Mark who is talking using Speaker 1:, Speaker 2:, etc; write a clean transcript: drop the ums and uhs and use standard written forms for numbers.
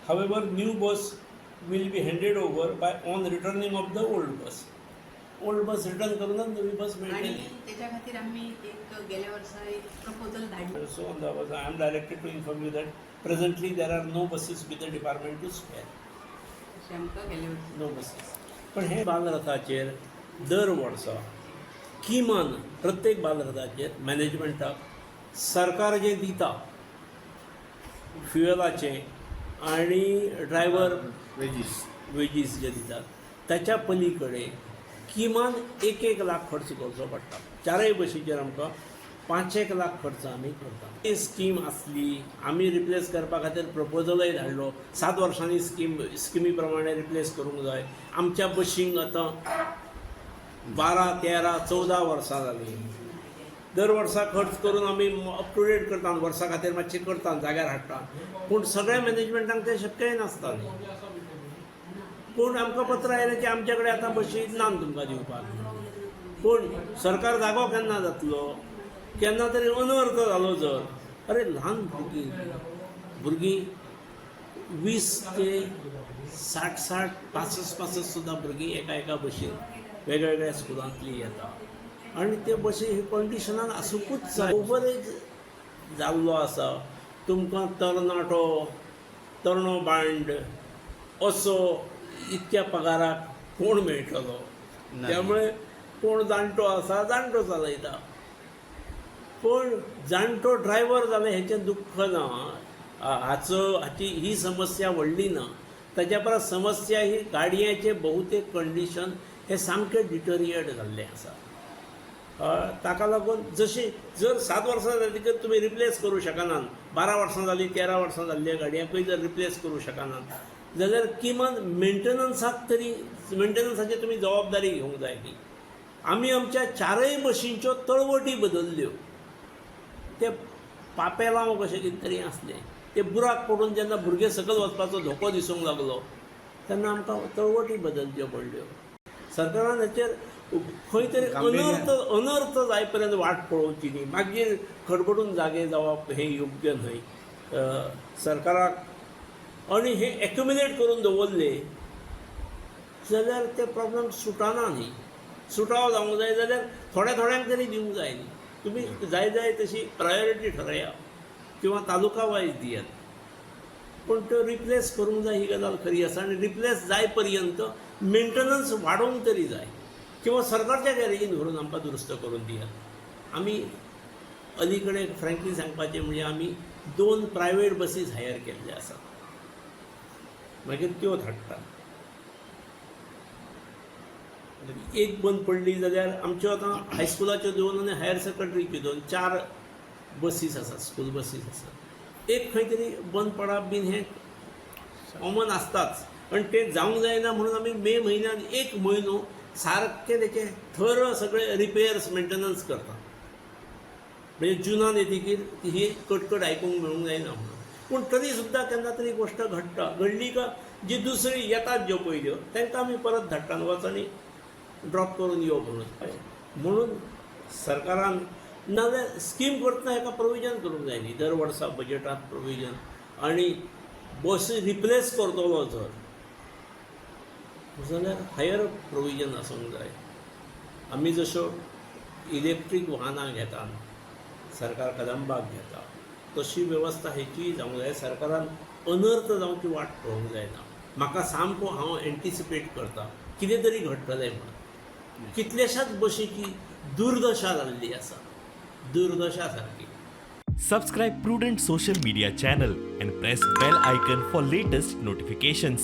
Speaker 1: However, new bus will be handed over by on returning of the old bus. Old bus return करूनच नवी बस
Speaker 2: आणि
Speaker 1: मिळते.
Speaker 2: त्याच्या खातीर आम्ही एक गेल्या वर्सा एक प्रपोजल धाडलो.
Speaker 1: So on the bus, I am directed to inform you that presently there are no buses with the department to spare.
Speaker 2: अशें आमकां गेल्या वर्सा
Speaker 1: No buses. पण हे बालरथाचेर दर वर्सा किमान प्रत्येक बालरथाचेर मॅनेजमेंटाक सरकार जे दिता फ्युएलाचे आणि ड्रायव्हर वेजीस जे दितात त्याच्या पलीकडे किमान 1 लाख खर्च करचो पडटा. चारय बशीचेर आमकां 5 लाख खर्च आमी करता. ही स्कीम आसली, आमी रिप्लेस करपा खातीर प्रपोजलय धाडलो. 7 वर्सांनी स्किमी प्रमाणे रिप्लेस करूंक जाय. आमच्या बशींक आतां 12, 13, 14 वर्सां जालीं. दर वर्सा खर्च करून आमी अप टू डेट करता, वर्सा खातीर मातशें करता, जाग्यार हाडटा. पूण सगळ्या मॅनेजमेंटांक तें शक्यय नासता न्ही. पूण आमकां पत्र आयलें की आमचे कडेन आतां बशी ना तुमकां दिवपाक. पूण सरकार जागो केन्ना जातलो? केन्ना तरी अनर्थ जालो जर, अरे ल्हान भुरगीं 20 ते 60 65 सुद्दां भुरगीं एका बशीन वेगवेगळ्या स्कुलांतलीं येता. आनी ते बशी ही कंडिशनान आसूंकूच जाय. ओवरेज जाल्लो आसा. तुमकां तरनो बांड असो इतक्या पगाराक कोण मेळटलो? त्यामुळे कोण जाणटो आसा जाणटो चलयता. पूण जाणटो ड्रायव्हर जाले हेचें दुख्ख ना. हाची ही समस्या व्हडली ना. ताच्या परस समस्या ही गाडयांचे बहुतेक कंडिशन हे सामकें डिटोरिएट जाल्लें आसा. ताका लागून जशी जर 7 वर्सां जातकीर तुमी रिप्लेस करूं शकनात, 12 वर्सां जालीं 13 वर्सां जाल्ल्या गाडयांकूय जर रिप्लेस करूं शकनात जाल्यार किमान मेंटेनन्साची तुमी जबाबदारी घेवंक जाय की. आमी आमच्या 4 बशींच्यो तळवटी बदलल्यो. ते पापेलांव कशें कितें तरी आसलें. ते बुराक पडून जेन्ना भुरगे सकयल वचपाचो धोको दिसूंक लागलो तेन्ना आमकां तळवटी बदलच्यो पडल्यो. सरकारान हेचेर खंय तरी अनर्थ जाय पर्यंत वाट पळोवची न्ही. मागीर खडबडून जागे जावप हें योग्य न्हय. सरकाराक आणि हे एक्युमुलेट करून दवरले जाल्यार ते प्रॉब्लेम सुटना न्ही. सुटाव जावंक जाय जाल्यार थोड्यांक तरी दिवंक जाय न्ही. तुमी जाय तशी प्रायोरिटी ठरया किंवा तालुका वायज दियात. पूण त्यो रिप्लेस करूंक जाय ही गजाल खरी आसा. आनी रिप्लेस जाय पर्यंत मेंटेनन्स वाडोवंक तरी जाय किंवा सरकारच्या गॅरेजीन व्हरून आमकां दुरुस्त करून दियात. आमी अलीकडे फ्रँकली सांगपाचें म्हणजे आमी 2 प्रायवेट बसीस हायर केल्ले आसात. मागीर त्यो धाडटा. एक बंद पडली जाल्यार आमच्यो आतां हायस्कुलाच्यो 2 आनी हायर सेकंडरीच्यो 2, 4 बसीस आसात, स्कूल बसीस आसात. एक खंय तरी बंद पडप बीन हें कॉमन आसताच. पण ते जावंक जायना म्हणून आमी मे म्हयन्यान 1 म्हयनो सारके तेचे थर सगळे रिपेयर्स मेंटेनन्स करता. म्हणजे जुनान येतकीर ही कटकट आयकूंक मेळूंक जायना म्हणून. पूण तरी सुद्दां केन्ना तरी गोश्ट घडली का जी दुसरी येतात ज्यो पयल्यो तांकां आमी परत धाडटा वचून ड्रॉप करून यो म्हणून सरकारान नाजाल्यार स्कीम करतना हेका प्रोविजन करूंक जाय न्ही. दर वर्सा बजेटांत प्रोविजन आनी बसी रिप्लेस करतलो जर जाल्यार हायर प्रोविजन आसूंक जाय. आमी जश्यो इलेक्ट्रीक वाहनां घेतात, सरकार कदंबाक घेता, तशी वेवस्था हेची जावंक जाय. सरकारान अनर्थ जावची वाट पळोवंक जायना. म्हाका सामको हांव एंटिसिपेट करता कितें तरी घडटलें म्हणून. कितल्याशाच बशीची दुर्दशा जाल्ली आसा, दुर्दशा सारकी.
Speaker 3: Subscribe Prudent social media channel and press bell icon for latest notifications.